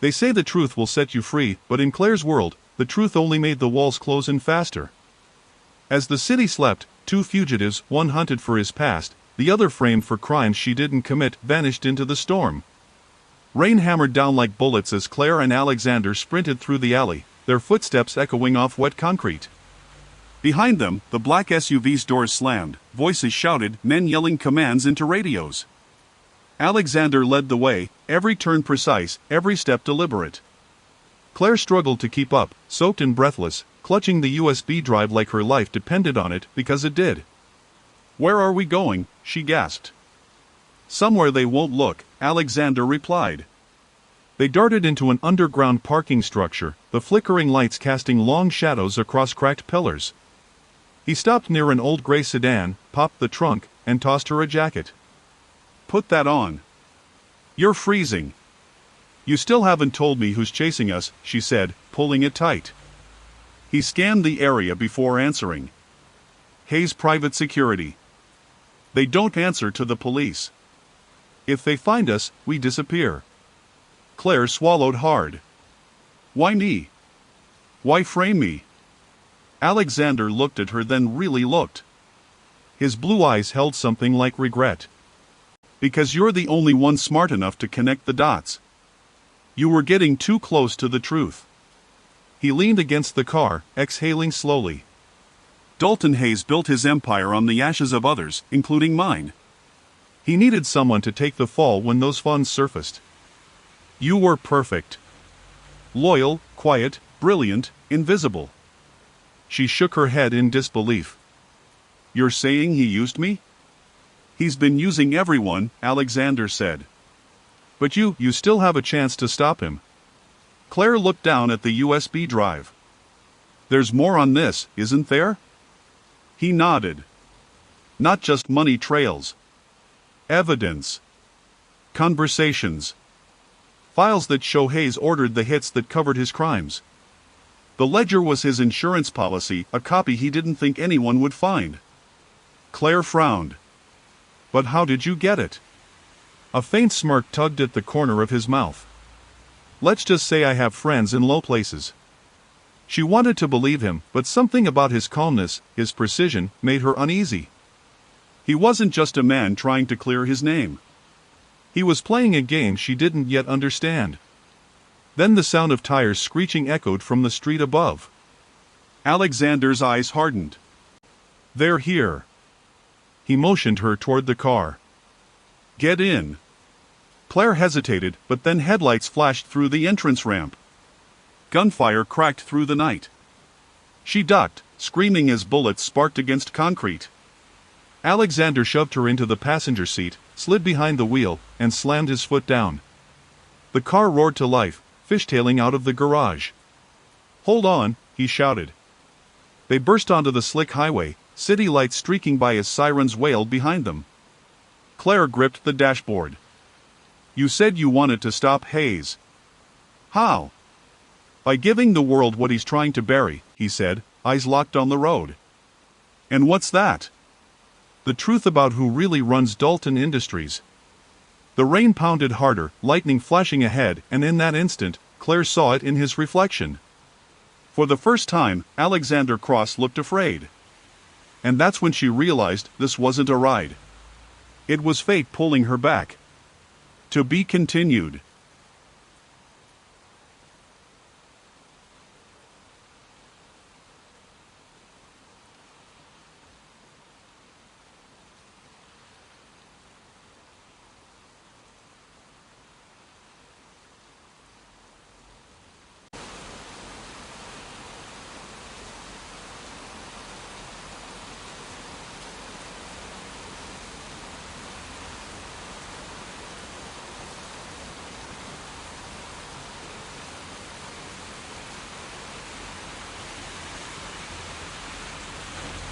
They say the truth will set you free, but in Claire's world, the truth only made the walls close in faster. As the city slept, two fugitives, one hunted for his past, the other framed for crimes she didn't commit, vanished into the storm. Rain hammered down like bullets as Claire and Alexander sprinted through the alley, their footsteps echoing off wet concrete. Behind them, the black SUV's doors slammed, voices shouted, men yelling commands into radios. Alexander led the way, every turn precise, every step deliberate. Claire struggled to keep up, soaked and breathless, clutching the USB drive like her life depended on it, because it did. "Where are we going?" she gasped. "Somewhere they won't look," Alexander replied. They darted into an underground parking structure, the flickering lights casting long shadows across cracked pillars. He stopped near an old gray sedan, popped the trunk, and tossed her a jacket. "Put that on. You're freezing." "You still haven't told me who's chasing us," she said, pulling it tight. He scanned the area before answering. "Hayes Private Security. They don't answer to the police. If they find us, we disappear." Claire swallowed hard. "Why me? Why frame me?" Alexander looked at her, then really looked. His blue eyes held something like regret. "Because you're the only one smart enough to connect the dots. You were getting too close to the truth." He leaned against the car, exhaling slowly. "Dalton Hayes built his empire on the ashes of others, including mine. He needed someone to take the fall when those funds surfaced. You were perfect. Loyal, quiet, brilliant, invisible." She shook her head in disbelief. "You're saying he used me?" "He's been using everyone," Alexander said. "But you still have a chance to stop him." Claire looked down at the USB drive. "There's more on this, isn't there?" He nodded. "Not just money trails. Evidence. Conversations. Files that show Hayes ordered the hits that covered his crimes. The ledger was his insurance policy, a copy he didn't think anyone would find." Claire frowned. "But how did you get it?" A faint smirk tugged at the corner of his mouth. "Let's just say I have friends in low places." She wanted to believe him, but something about his calmness, his precision, made her uneasy. He wasn't just a man trying to clear his name. He was playing a game she didn't yet understand. Then the sound of tires screeching echoed from the street above. Alexander's eyes hardened. "They're here." He motioned her toward the car. "Get in." Claire hesitated, but then headlights flashed through the entrance ramp. Gunfire cracked through the night. She ducked, screaming as bullets sparked against concrete. Alexander shoved her into the passenger seat, slid behind the wheel, and slammed his foot down. The car roared to life, fishtailing out of the garage. "Hold on," he shouted. They burst onto the slick highway, city lights streaking by as sirens wailed behind them. Claire gripped the dashboard. "You said you wanted to stop Hayes." "How?" "By giving the world what he's trying to bury," he said, eyes locked on the road. "And what's that?" "The truth about who really runs Dalton Industries." The rain pounded harder, lightning flashing ahead, and in that instant, Claire saw it in his reflection. For the first time, Alexander Cross looked afraid. And that's when she realized this wasn't a ride. It was fate pulling her back. To be continued.